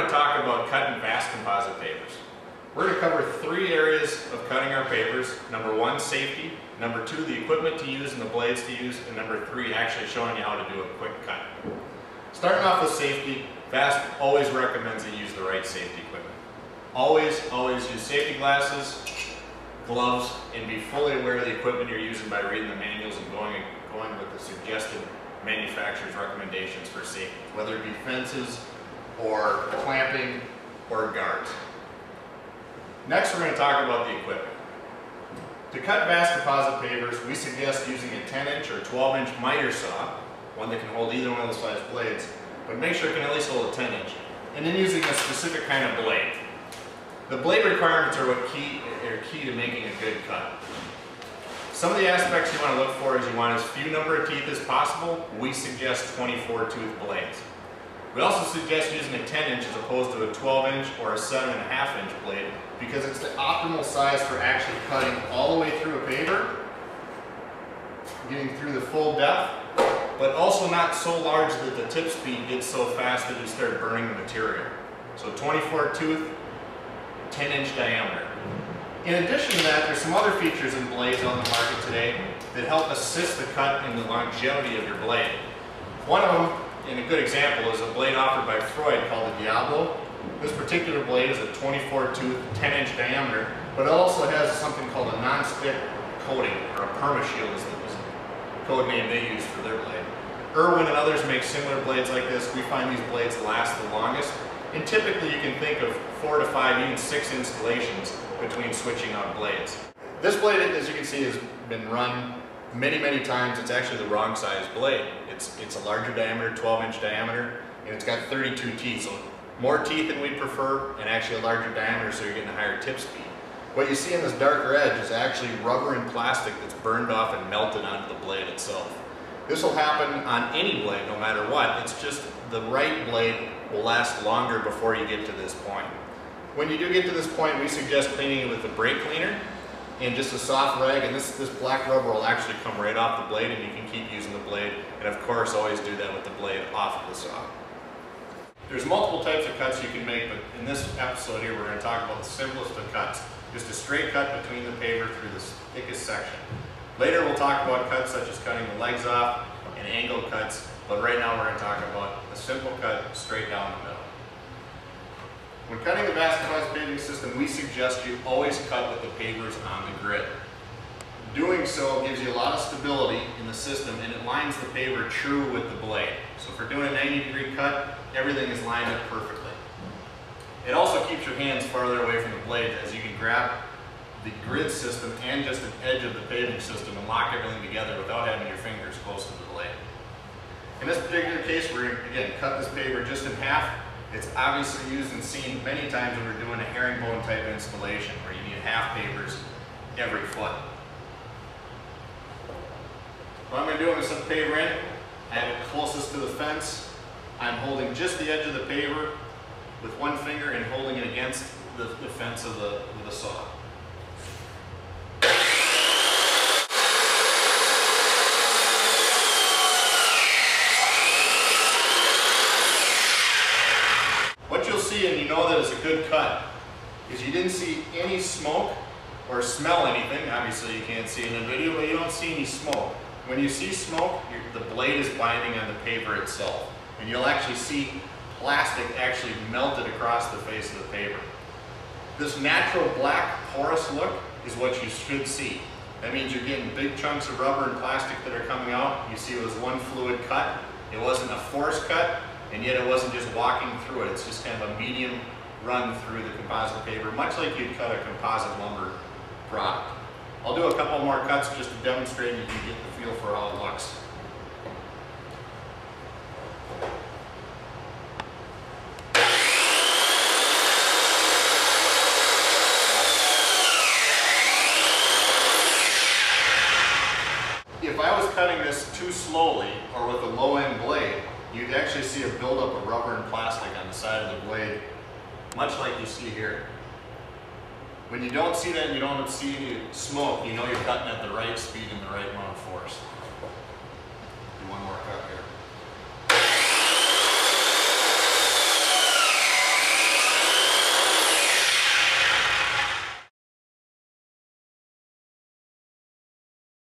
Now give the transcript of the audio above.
going to talk about cutting VAST Composite Pavers. We're going to cover 3 areas of cutting our pavers. Number 1, safety. Number 2, the equipment to use and the blades to use. And number 3, actually showing you how to do a quick cut. Starting off with safety, VAST always recommends that you use the right safety equipment. Always use safety glasses, gloves, and be fully aware of the equipment you're using by reading the manuals and going with the suggested manufacturer's recommendations for safety, whether it be fences or clamping or guards. Next, we're going to talk about the equipment. To cut VAST composite pavers, we suggest using a 10-inch or 12-inch miter saw, one that can hold either one of the size blades, but make sure it can at least hold a 10-inch, and then using a specific kind of blade. The blade requirements are key to making a good cut. Some of the aspects you want to look for is you want as few number of teeth as possible. We suggest 24 tooth blades. We also suggest using a 10-inch as opposed to a 12-inch or a 7.5-inch blade because it's the optimal size for actually cutting all the way through a paver, getting through the full depth, but also not so large that the tip speed gets so fast that you start burning the material. So 24 tooth, 10-inch diameter. In addition to that, there's some other features in blades on the market today that help assist the cut and the longevity of your blade. One of them, and a good example, is a blade offered by Freud called the Diablo. This particular blade is a 24 tooth, 10-inch diameter, but it also has something called a non-stick coating, or a perma-shield is the code name they use for their blade. Irwin and others make similar blades like this. We find these blades last the longest, and typically you can think of 4 to 5, even 6 installations between switching out blades. This blade, as you can see, has been run many times. It's actually the wrong size blade. It's a larger diameter, 12-inch diameter, and it's got 32 teeth, so more teeth than we'd prefer, and actually a larger diameter, so you're getting a higher tip speed. What you see in this darker edge is actually rubber and plastic that's burned off and melted onto the blade itself. This will happen on any blade, no matter what. It's just the right blade will last longer before you get to this point. When you do get to this point, we suggest cleaning it with a brake cleaner and just a soft rag, and this black rubber will actually come right off the blade, and you can keep using the blade, and of course always do that with the blade off of the saw. There's multiple types of cuts you can make, but in this episode here we're going to talk about the simplest of cuts, just a straight cut between the paver through the thickest section. Later we'll talk about cuts such as cutting the legs off and angle cuts, but right now we're going to talk about a simple cut straight down the middle. When cutting the VAST composite paving system, we suggest you always cut with the pavers on the grid. Doing so gives you a lot of stability in the system, and it lines the paver true with the blade. So if we're doing a 90-degree cut, everything is lined up perfectly. It also keeps your hands farther away from the blade, as you can grab the grid system and just an edge of the paving system and lock everything together without having your fingers close to the blade. In this particular case, we're going to, again, cut this paver just in half. It's obviously used and seen many times when we're doing a herringbone type installation where you need half pavers every foot. What I'm going to do, I'm going to set the paver in. I have it closest to the fence. I'm holding just the edge of the paver with one finger and holding it against the fence of the saw. What you'll see, and you know that it's a good cut, is you didn't see any smoke or smell anything. Obviously you can't see it in the video, but you don't see any smoke. When you see smoke, the blade is binding on the paver itself, and you'll actually see plastic actually melted across the face of the paver. This natural black porous look is what you should see. That means you're getting big chunks of rubber and plastic that are coming out. You see it was one fluid cut. It wasn't a forced cut, and yet it wasn't just walking through it. It's just kind of a medium run through the composite paver, much like you'd cut a composite lumber product. I'll do a couple more cuts just to demonstrate and you can get the feel for how it looks. If I was cutting this too slowly or with a low-end blade, you'd actually see a buildup of rubber and plastic on the side of the blade, much like you see here. When you don't see that and you don't see any smoke, you know you're cutting at the right speed and the right amount of force. Do one more cut.